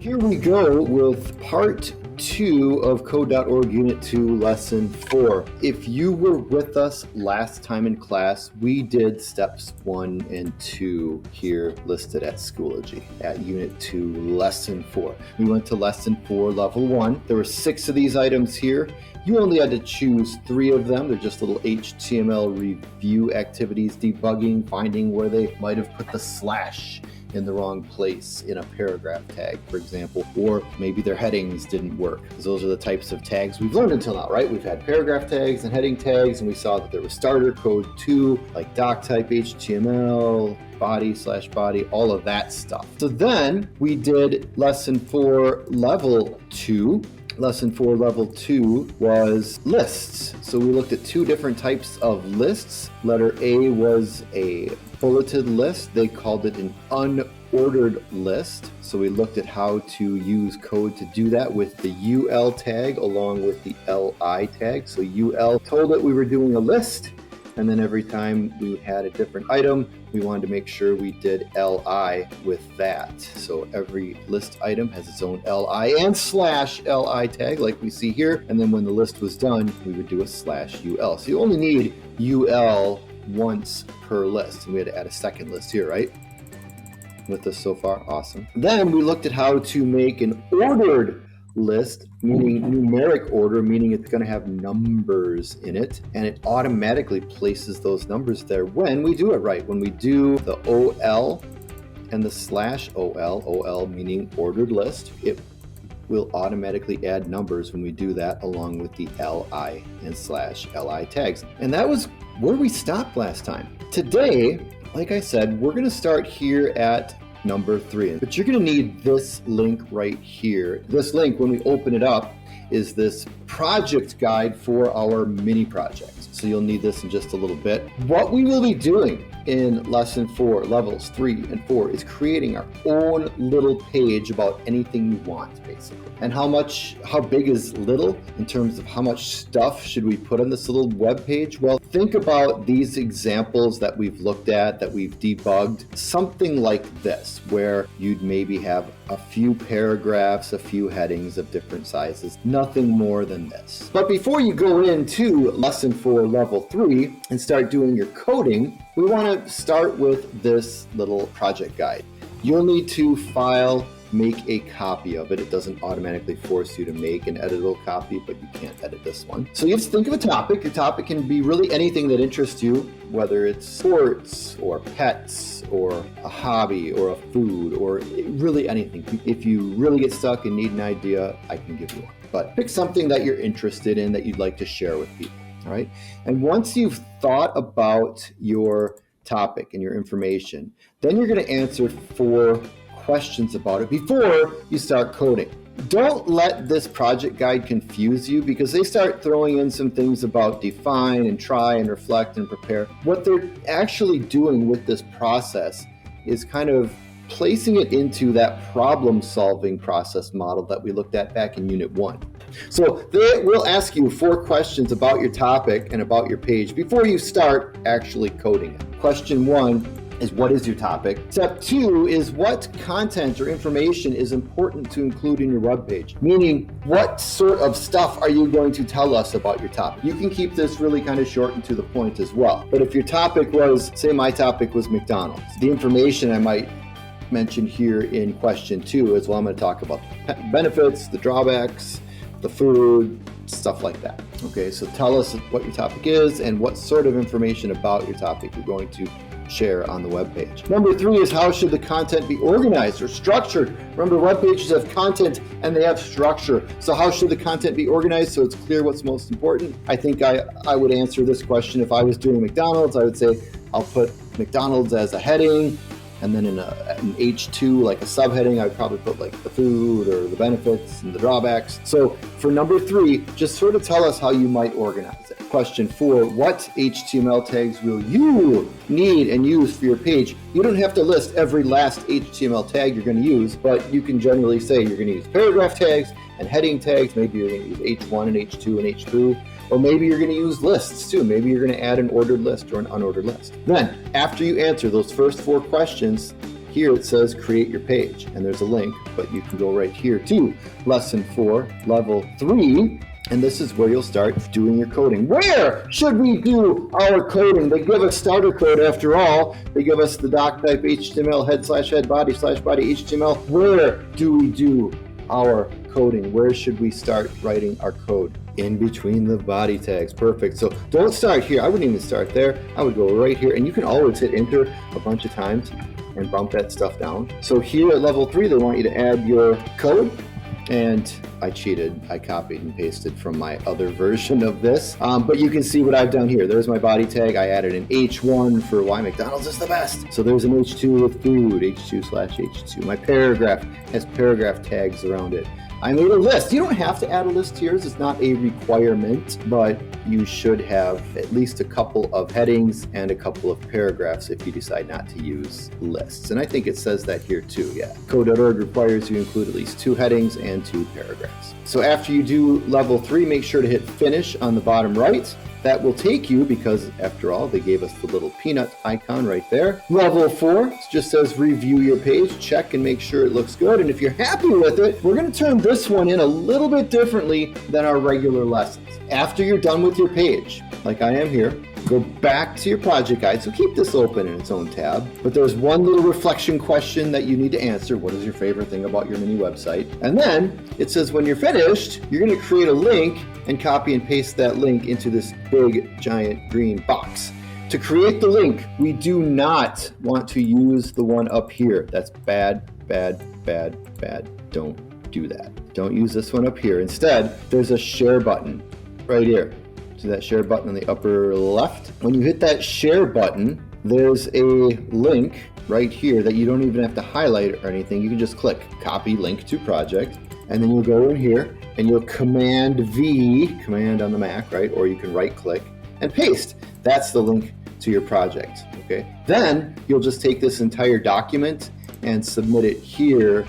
Here we go with part 2 of Code.org Unit 2, Lesson 4. If you were with us last time in class, we did steps 1 and 2 here listed at Schoology at Unit 2, Lesson 4. We went to Lesson 4, Level 1. There were 6 of these items here. You only had to choose 3 of them. They're just little HTML review activities, debugging, finding where they might have put the slash in the wrong place in a paragraph tag, for example, or maybe their headings didn't work. Those are the types of tags we've learned until now, right? We've had paragraph tags and heading tags, and we saw that there was starter code 2, like doc type HTML, body/body, all of that stuff. So then we did lesson 4, level 2. Lesson 4, level 2 was lists. So we looked at 2 different types of lists. Letter A was a bulleted list. They called it an unordered list. So we looked at how to use code to do that with the UL tag along with the LI tag. So UL told it we were doing a list, and then every time we had a different item, we wanted to make sure we did LI with that. So every list item has its own LI and /LI tag like we see here. And then when the list was done, we would do a /UL. So you only need UL once per list. And we had to add a second list here, right? With us so far, awesome. Then we looked at how to make an ordered list, meaning numeric order, meaning it's going to have numbers in it, and it automatically places those numbers there when we do it right. When we do the OL and the /OL, OL meaning ordered list, it will automatically add numbers when we do that along with the LI and /LI tags. And that was where we stopped last time. Today, like I said, we're going to start here at number 3, but you're going to need this link right here. This link, when we open it up, is this project guide for our mini project. So you'll need this in just a little bit. What we will be doing in lesson 4, levels 3 and 4, is creating our own little page about anything you want, basically. And how big is little in terms of how much stuff should we put on this little web page? Well, think about these examples that we've looked at, that we've debugged, something like this, where you'd maybe have a few paragraphs, a few headings of different sizes, nothing more than this. But before you go into lesson 4, level 3, and start doing your coding, we want to start with this little project guide. You'll need to make a copy of it. It doesn't automatically force you to make an editable copy, but you can't edit this one. So you have to think of a topic. Your topic can be really anything that interests you, whether it's sports or pets or a hobby or a food or really anything. If you really get stuck and need an idea, I can give you one. But pick something that you're interested in that you'd like to share with people. All right. And once you've thought about your topic and your information, then you're going to answer 4 questions about it before you start coding. Don't let this project guide confuse you, because they start throwing in some things about define and try and reflect and prepare. What they're actually doing with this process is kind of placing it into that problem-solving process model that we looked at back in Unit 1. So they will ask you 4 questions about your topic and about your page before you start actually coding it. Question 1 is, what is your topic? Step 2 is, what content or information is important to include in your web page? Meaning, what sort of stuff are you going to tell us about your topic? You can keep this really kind of short and to the point as well. But if your topic was, say my topic was McDonald's, the information I might mention here in question 2 is, well, I'm going to talk about the benefits, the drawbacks, the food, stuff like that. Okay, so tell us what your topic is and what sort of information about your topic you're going to share on the web page. Number 3 is, how should the content be organized or structured? Remember, web pages have content and they have structure. So how should the content be organized so it's clear what's most important? I think I would answer this question if I was doing McDonald's. I would say I'll put McDonald's as a heading, and then in an H2, like a subheading, I would probably put like the food or the benefits and the drawbacks. So for number 3, just sort of tell us how you might organize it. Question 4, what HTML tags will you need and use for your page? You don't have to list every last HTML tag you're going to use, but you can generally say you're going to use paragraph tags and heading tags. Maybe you're going to use H1 and H2 and H3. Or maybe you're going to use lists too. Maybe you're going to add an ordered list or an unordered list. Then, after you answer those first 4 questions, here it says create your page, and there's a link, but you can go right here to lesson 4, level 3, and this is where you'll start doing your coding. Where should we do our coding? They give us starter code after all. They give us the doc type HTML, head/head, body/body HTML. Where do we do our coding? Where should we start writing our code? In between the body tags. Perfect. So don't start here. I wouldn't even start there. I would go right here, and you can always hit enter a bunch of times and bump that stuff down. So here at level 3, they want you to add your code. And I cheated. I copied and pasted from my other version of this. But you can see what I've done here. There's my body tag. I added an H1 for why McDonald's is the best. So there's an H2 with food, H2/H2. My paragraph has paragraph tags around it. I made a list. You don't have to add a list to yours. It's not a requirement, but you should have at least a couple of headings and a couple of paragraphs if you decide not to use lists. And I think it says that here too, yeah. Code.org requires you include at least 2 headings and 2 paragraphs. So after you do level 3, make sure to hit finish on the bottom right. That will take you, because after all, they gave us the little peanut icon right there. Level 4, it just says review your page, check and make sure it looks good. And if you're happy with it, we're going to turn this one in a little bit differently than our regular lessons. After you're done with your page, like I am here, go back to your project guide. So keep this open in its own tab. But there's one little reflection question that you need to answer. What is your favorite thing about your mini website? And then it says when you're finished, you're going to create a link and copy and paste that link into this big giant green box. To create the link, we do not want to use the one up here. That's bad, bad, bad, bad. Don't do that. Don't use this one up here. Instead, there's a share button right here. See that share button in the upper left? When you hit that share button, there's a link right here that you don't even have to highlight or anything. You can just click copy link to project, and then you'll go in here and you'll command V, command on the Mac, right? Or you can right click and paste. That's the link to your project, okay? Then you'll just take this entire document and submit it here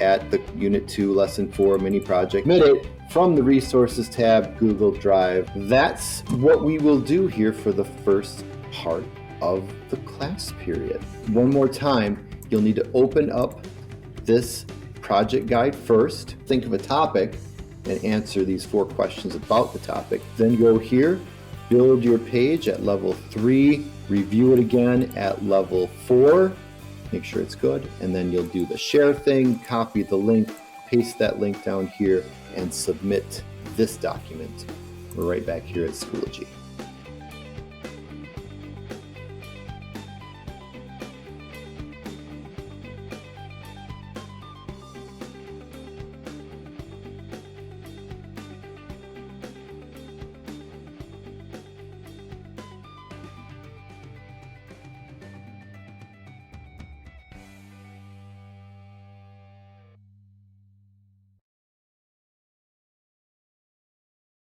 at the Unit 2 Lesson 4 mini project. Submit it from the Resources tab, Google Drive. That's what we will do here for the first part of the class period. One more time, you'll need to open up this project guide first, think of a topic, and answer these 4 questions about the topic. Then go here, build your page at level 3, review it again at level 4, make sure it's good, and then you'll do the share thing, copy the link, paste that link down here, and submit this document. We're right back here at Schoology.